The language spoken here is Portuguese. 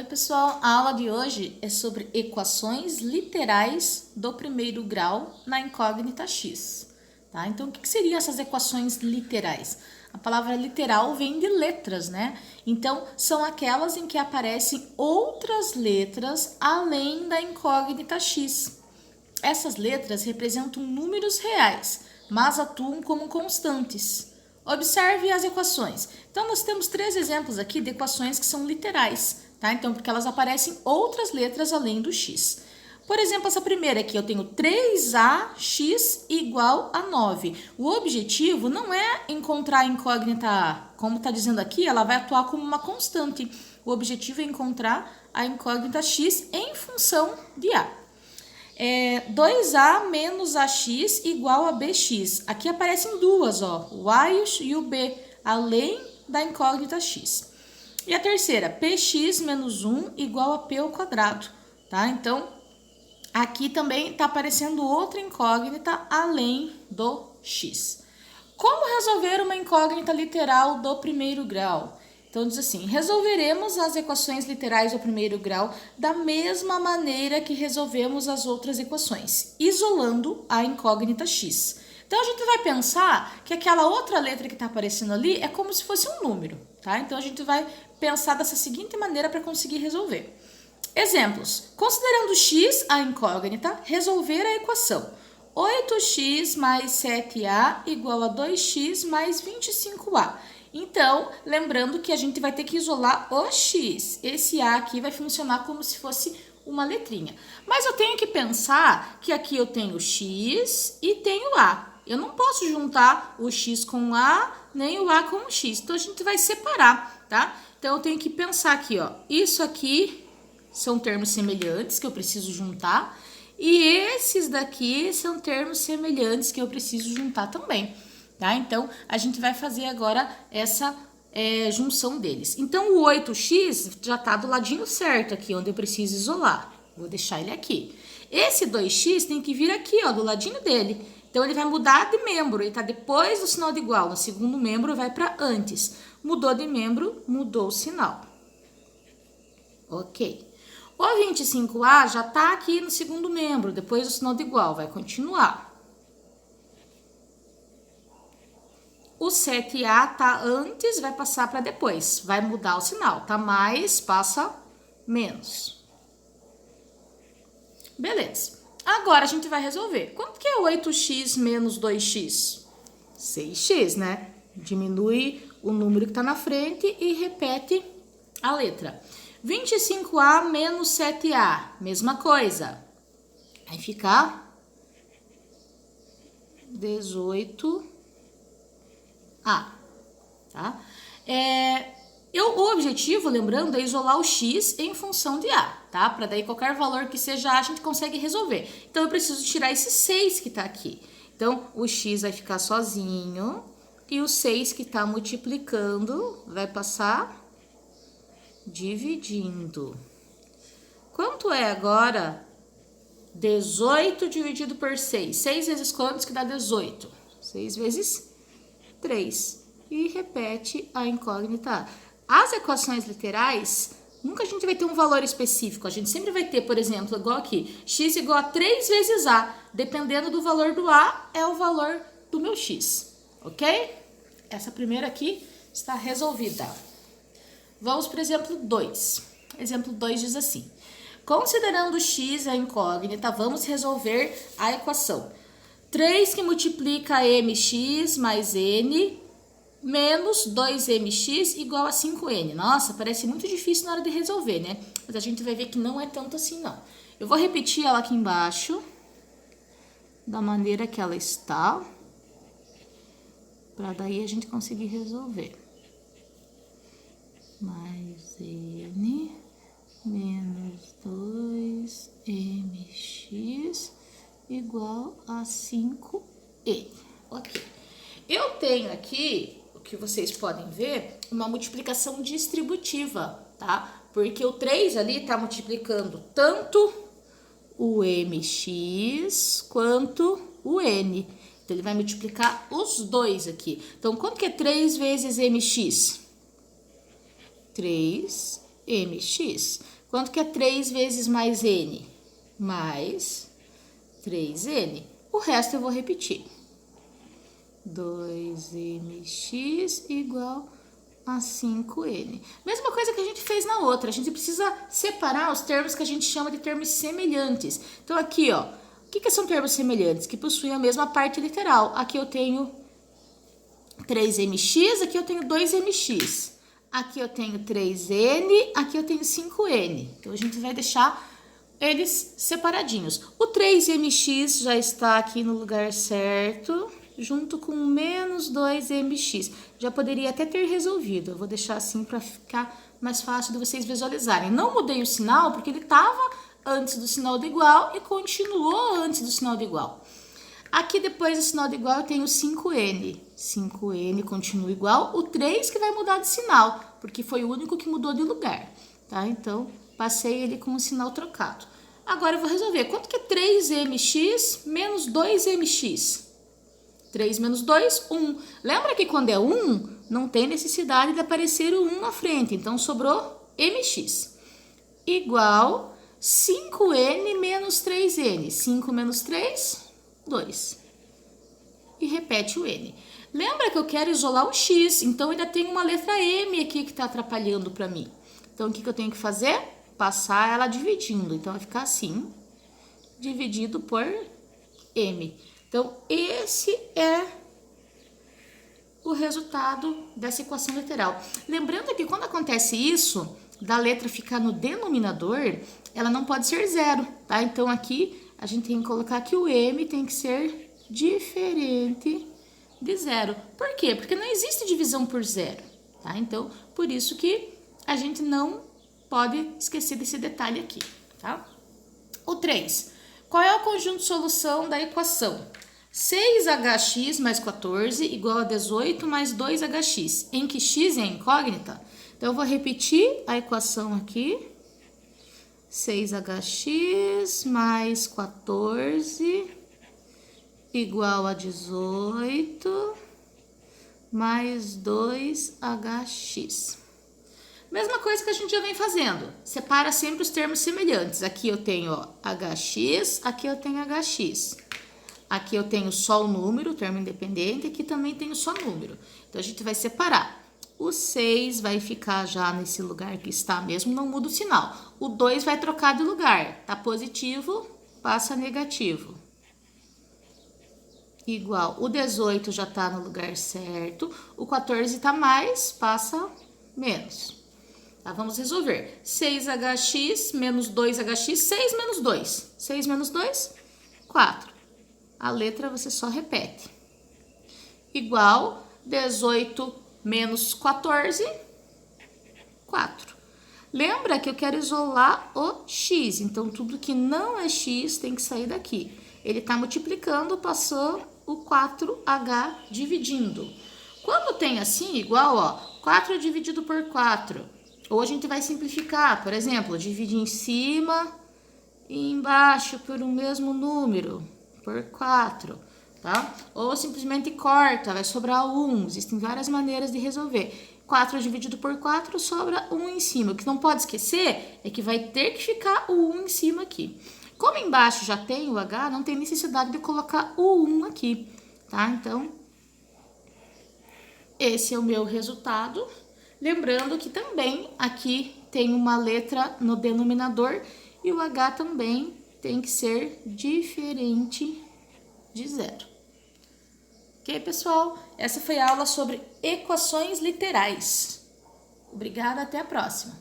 pessoal, a aula de hoje é sobre equações literais do primeiro grau na incógnita x, tá? Então, o que seriam essas equações literais? A palavra literal vem de letras, né? Então, são aquelas em que aparecem outras letras além da incógnita x. Essas letras representam números reais, mas atuam como constantes. Observe as equações. Então, nós temos 3 exemplos aqui de equações que são literais, tá? Então, porque elas aparecem outras letras além do x. Por exemplo, essa primeira aqui, eu tenho 3ax igual a 9. O objetivo não é encontrar a incógnita a. Como está dizendo aqui, ela vai atuar como uma constante. O objetivo é encontrar a incógnita x em função de a. 2a menos ax igual a bx. Aqui aparecem duas, ó, o a e o b, além da incógnita x. E a terceira, px menos 1 igual a p ao quadrado, tá? Então, aqui também está aparecendo outra incógnita além do x. Como resolver uma incógnita literal do primeiro grau? Então, diz assim, resolveremos as equações literais do primeiro grau da mesma maneira que resolvemos as outras equações, isolando a incógnita x. Então, a gente vai pensar que aquela outra letra que está aparecendo ali é como se fosse um número, tá? Então, a gente vai pensar dessa seguinte maneira para conseguir resolver. Exemplos. Considerando x a incógnita, resolver a equação 8x mais 7a igual a 2x mais 25a. Então, lembrando que a gente vai ter que isolar o x. Esse a aqui vai funcionar como se fosse uma letrinha. Mas eu tenho que pensar que aqui eu tenho x e tenho a. Eu não posso juntar o x com a, nem o a com o x. Então, a gente vai separar, tá? Então, eu tenho que pensar aqui, ó. Isso aqui são termos semelhantes que eu preciso juntar. E esses daqui são termos semelhantes que eu preciso juntar também. Tá? Então, a gente vai fazer agora essa junção deles. Então, o 8x já está do ladinho certo aqui, onde eu preciso isolar. Vou deixar ele aqui. Esse 2x tem que vir aqui, ó, do ladinho dele. Então, ele vai mudar de membro. Ele está depois do sinal de igual. No segundo membro, vai para antes. Mudou de membro, mudou o sinal. Ok. O 25a já está aqui no segundo membro, depois do sinal de igual. Vai continuar. O 7a tá antes, vai passar para depois. Vai mudar o sinal. Tá mais, passa menos. Beleza. Agora a gente vai resolver. Quanto que é 8x menos 2x? 6x, né? Diminui o número que tá na frente e repete a letra. 25a menos 7a. Mesma coisa. Vai ficar 18 tá? O objetivo, lembrando, é isolar o x em função de a, tá? Para daí qualquer valor que seja a, a gente consegue resolver. Então, eu preciso tirar esse 6 que tá aqui. Então, o x vai ficar sozinho e o 6 que tá multiplicando vai passar dividindo. Quanto é agora 18 dividido por 6? 6 vezes quantos que dá 18? 6 vezes 3 e repete a incógnita. As equações literais, nunca a gente vai ter um valor específico. A gente sempre vai ter, por exemplo, igual aqui, x igual a 3 vezes a. Dependendo do valor do a, é o valor do meu x, ok? Essa primeira aqui está resolvida. Vamos para o exemplo 2. Exemplo 2 diz assim. Considerando x a incógnita, vamos resolver a equação 3 que multiplica mx mais n menos 2mx igual a 5n. Nossa, parece muito difícil na hora de resolver, né? Mas a gente vai ver que não é tanto assim, não. Eu vou repetir ela aqui embaixo, da maneira que ela está, para daí a gente conseguir resolver. Mais n menos 2mx igual a 5n. Ok. Eu tenho aqui, o que vocês podem ver, uma multiplicação distributiva, tá? Porque o 3 ali está multiplicando tanto o mx quanto o n. Então, ele vai multiplicar os dois aqui. Então, quanto que é 3 vezes mx? 3mx. Quanto que é 3 vezes mais n? Mais 3n. O resto eu vou repetir. 2mx igual a 5n. Mesma coisa que a gente fez na outra. A gente precisa separar os termos que a gente chama de termos semelhantes. Então, aqui, ó. O que são termos semelhantes? Que possuem a mesma parte literal. Aqui eu tenho 3mx, aqui eu tenho 2mx. Aqui eu tenho 3n, aqui eu tenho 5n. Então, a gente vai deixar eles separadinhos. O 3mx já está aqui no lugar certo, junto com menos 2mx. Já poderia até ter resolvido. Eu vou deixar assim para ficar mais fácil de vocês visualizarem. Não mudei o sinal porque ele estava antes do sinal do igual e continuou antes do sinal do igual. Aqui depois do sinal do igual eu tenho 5n. 5n continua igual. O 3 que vai mudar de sinal, porque foi o único que mudou de lugar, tá? Então, passei ele com o sinal trocado. Agora eu vou resolver. Quanto que é 3mx menos 2mx? 3 menos 2, 1. Lembra que quando é 1, não tem necessidade de aparecer o 1 na frente. Então, sobrou mx. Igual 5n menos 3n. 5 menos 3, 2. E repete o n. Lembra que eu quero isolar o x, então ainda tem uma letra m aqui que está atrapalhando para mim. Então, o que eu tenho que fazer? Passar ela dividindo. Então, vai ficar assim, dividido por m. Então, esse é o resultado dessa equação literal. Lembrando que quando acontece isso, da letra ficar no denominador, ela não pode ser zero, tá? Então, aqui, a gente tem que colocar que o m tem que ser diferente de zero. Por quê? Porque não existe divisão por zero, tá? Então, por isso que a gente não pode esquecer desse detalhe aqui, tá? O 3. Qual é o conjunto de solução da equação? 6hx mais 14 igual a 18 mais 2hx, em que x é incógnita. Então, eu vou repetir a equação aqui. 6hx mais 14 igual a 18 mais 2hx. Mesma coisa que a gente já vem fazendo. Separa sempre os termos semelhantes. Aqui eu tenho ó, hx, aqui eu tenho hx. Aqui eu tenho só o número, termo independente, aqui também tenho só número. Então, a gente vai separar. O 6 vai ficar já nesse lugar que está mesmo, não muda o sinal. O 2 vai trocar de lugar. Tá positivo, passa negativo. Igual. O 18 já tá no lugar certo. O 14 tá mais, passa menos. Tá, vamos resolver. 6hx menos 2hx, 6 menos 2. 6 menos 2, 4. A letra você só repete. Igual 18 menos 14, 4. Lembra que eu quero isolar o x, então tudo que não é x tem que sair daqui. Ele está multiplicando, passou o 4h dividindo. Quando tem assim, igual, ó, 4 dividido por 4. Ou a gente vai simplificar, por exemplo, dividir em cima e embaixo por um mesmo número, por 4, tá? Ou simplesmente corta, vai sobrar 1. Existem várias maneiras de resolver. 4 dividido por 4 sobra 1 em cima. O que não pode esquecer é que vai ter que ficar o 1 em cima aqui. Como embaixo já tem o h, não tem necessidade de colocar o 1 aqui, tá? Então, esse é o meu resultado. Lembrando que também aqui tem uma letra no denominador e o h também tem que ser diferente de zero. Ok, pessoal? Essa foi a aula sobre equações literais. Obrigada, até a próxima.